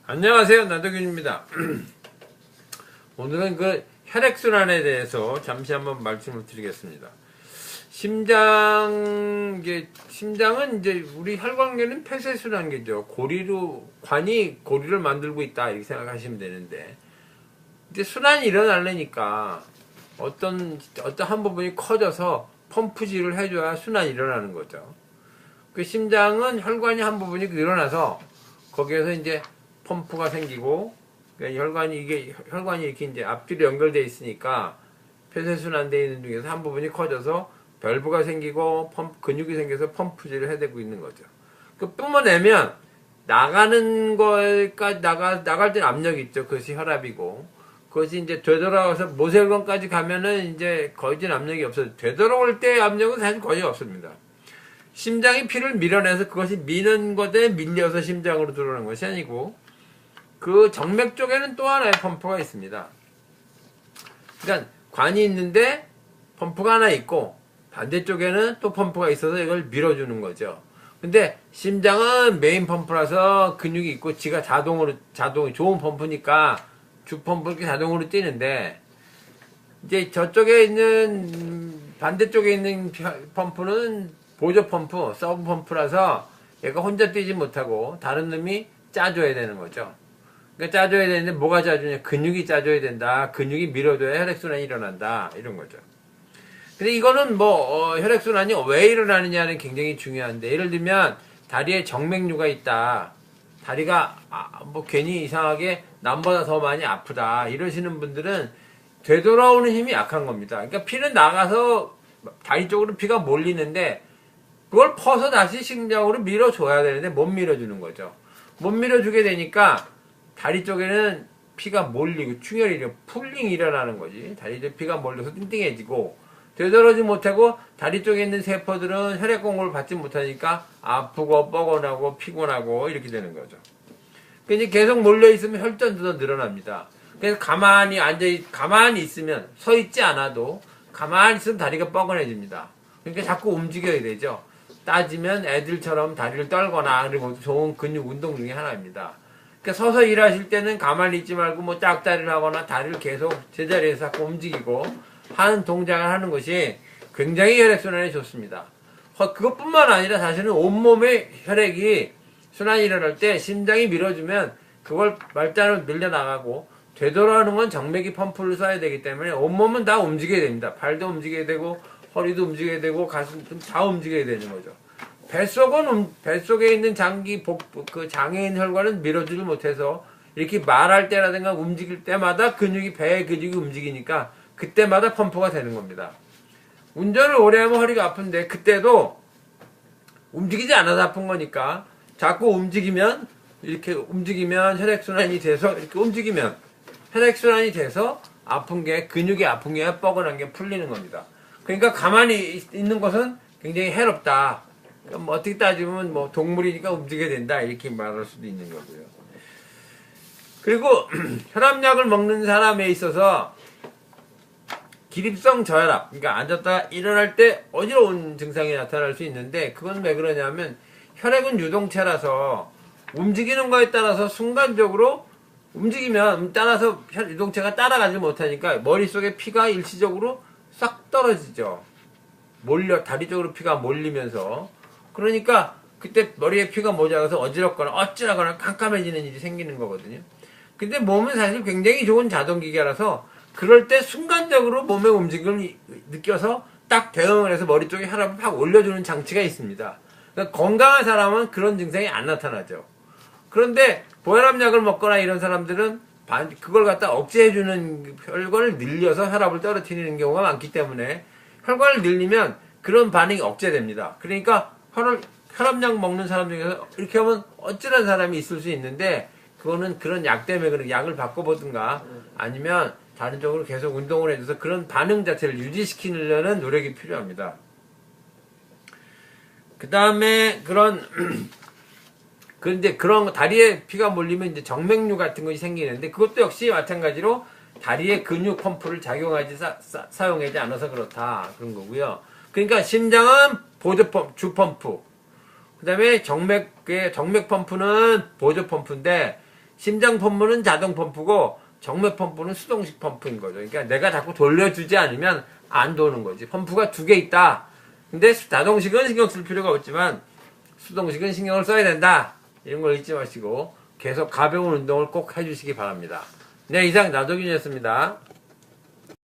안녕하세요, 나도균입니다. 오늘은 그 혈액순환에 대해서 잠시 한번 말씀을 드리겠습니다. 심장은 이제 우리 혈관계는 폐쇄순환계죠. 관이 고리를 만들고 있다 이렇게 생각하시면 되는데, 이제 순환이 일어나려니까 어떤 한 부분이 커져서 펌프질을 해줘야 순환이 일어나는 거죠. 그 심장은 혈관이 한 부분이 일어나서 거기에서 이제 펌프가 생기고, 그러니까 혈관이 이렇게 이제 앞뒤로 연결되어 있으니까 폐쇄순환되어 있는 중에서 한 부분이 커져서 밸브가 생기고 근육이 생겨서 펌프질을 해대고 있는 거죠. 그 뿜어내면 나가는 거까지 나갈 때는 압력이 있죠. 그것이 혈압이고, 그것이 이제 되돌아와서 모세혈관까지 가면은 이제 거의 압력이 없어요. 되돌아올 때 압력은 사실 거의 없습니다. 심장이 피를 밀어내서 그것이 미는 것에 밀려서 심장으로 들어오는 것이 아니고, 그 정맥 쪽에는 또 하나의 펌프가 있습니다. 그러니까 관이 있는데 펌프가 하나 있고 반대쪽에는 또 펌프가 있어서 이걸 밀어주는 거죠. 근데 심장은 메인 펌프라서 근육이 있고 지가 좋은 펌프니까 주 펌프 이렇게 자동으로 뛰는데, 이제 저쪽에 있는 반대쪽에 있는 펌프는 보조 펌프, 서브 펌프라서 얘가 혼자 뛰지 못하고 다른 놈이 짜줘야 되는 거죠. 그러니까 짜줘야 되는데 뭐가 짜주냐? 근육이 짜줘야 된다. 근육이 밀어줘야 혈액순환이 일어난다. 이런 거죠. 근데 이거는 혈액순환이 왜 일어나느냐는 굉장히 중요한데, 예를 들면 다리에 정맥류가 있다. 다리가 괜히 이상하게 남보다 더 많이 아프다. 이러시는 분들은 되돌아오는 힘이 약한 겁니다. 그러니까 피는 나가서 다리 쪽으로 피가 몰리는데 그걸 퍼서 다시 심장으로 밀어줘야 되는데 못 밀어주는 거죠. 못 밀어주게 되니까 다리 쪽에는 피가 몰리고 풀링이 일어나는 거지. 다리 쪽에 피가 몰려서 띵띵해지고, 되돌아오지 못하고 다리 쪽에 있는 세포들은 혈액 공급을 받지 못하니까 아프고 뻐근하고 피곤하고 이렇게 되는 거죠. 그러니까 이제 계속 몰려있으면 혈전도 더 늘어납니다. 그래서 가만히 있으면, 서 있지 않아도 가만히 있으면 다리가 뻐근해집니다. 그러니까 자꾸 움직여야 되죠. 따지면 애들처럼 다리를 떨거나, 그리고 좋은 근육 운동 중에 하나입니다. 그러니까 서서 일하실 때는 가만히 있지 말고 짝다리를 하거나 다리를 계속 제자리에서 자꾸 움직이고 하는 동작을 하는 것이 굉장히 혈액순환에 좋습니다. 그것뿐만 아니라 사실은 온몸의 혈액이 순환이 일어날 때 심장이 밀어주면 그걸 말단으로 밀려나가고, 되돌아오는 건 정맥이 펌프를 쏴야 되기 때문에 온몸은 다 움직여야 됩니다. 발도 움직여야 되고 허리도 움직여야 되고 가슴도 다 움직여야 되는 거죠. 뱃속에 있는 장애인 혈관은 밀어주지 못해서 이렇게 말할 때라든가 움직일 때마다 배의 근육이 움직이니까 그때마다 펌프가 되는 겁니다. 운전을 오래 하면 허리가 아픈데 그때도 움직이지 않아서 아픈 거니까 자꾸 움직이면 혈액순환이 돼서, 이렇게 움직이면 혈액순환이 돼서 근육이 아픈 게 뻐근한 게 풀리는 겁니다. 그러니까 가만히 있는 것은 굉장히 해롭다. 어떻게 따지면 동물이니까 움직여야 된다 이렇게 말할 수도 있는 거고요. 그리고 혈압약을 먹는 사람에 있어서 기립성 저혈압, 그러니까 앉았다가 일어날 때 어지러운 증상이 나타날 수 있는데, 그건 왜 그러냐면 혈액은 유동체라서 움직이는 거에 따라서 순간적으로 움직이면 따라서 유동체가 따라가지 못하니까 머릿속에 피가 일시적으로 싹 떨어지죠. 다리 쪽으로 피가 몰리면서. 그러니까 그때 머리에 피가 모자라서 어지럽거나 어찌나거나 깜깜해지는 일이 생기는 거거든요. 근데 몸은 사실 굉장히 좋은 자동기계라서 그럴 때 순간적으로 몸의 움직임을 느껴서 딱 대응을 해서 머리 쪽에 혈압을 팍 올려주는 장치가 있습니다. 그러니까 건강한 사람은 그런 증상이 안 나타나죠. 그런데 고혈압약을 먹거나 이런 사람들은 그걸 갖다 억제해주는 혈관을 늘려서 혈압을 떨어뜨리는 경우가 많기 때문에 혈관을 늘리면 그런 반응이 억제됩니다. 그러니까 혈압약 먹는 사람 중에서 이렇게 하면 어찌란 사람이 있을 수 있는데, 그거는 그런 약 때문에 그런 약을 바꿔보든가 아니면 다른 쪽으로 계속 운동을 해줘서 그런 반응 자체를 유지시키려는 노력이 필요합니다. 그 다음에 그런데 그런 다리에 피가 몰리면 이제 정맥류 같은 것이 생기는데, 그것도 역시 마찬가지로 다리에 근육 펌프를 사용하지 않아서 그렇다. 그런 거고요. 그러니까 심장은 주 펌프. 그 다음에 정맥 펌프는 보조 펌프인데, 심장 펌프는 자동 펌프고 정맥 펌프는 수동식 펌프인 거죠. 그러니까 내가 자꾸 돌려주지 않으면 안 도는 거지. 펌프가 두 개 있다. 근데 자동식은 신경 쓸 필요가 없지만 수동식은 신경을 써야 된다. 이런 걸 잊지 마시고 계속 가벼운 운동을 꼭 해주시기 바랍니다. 네, 이상 나도균이었습니다.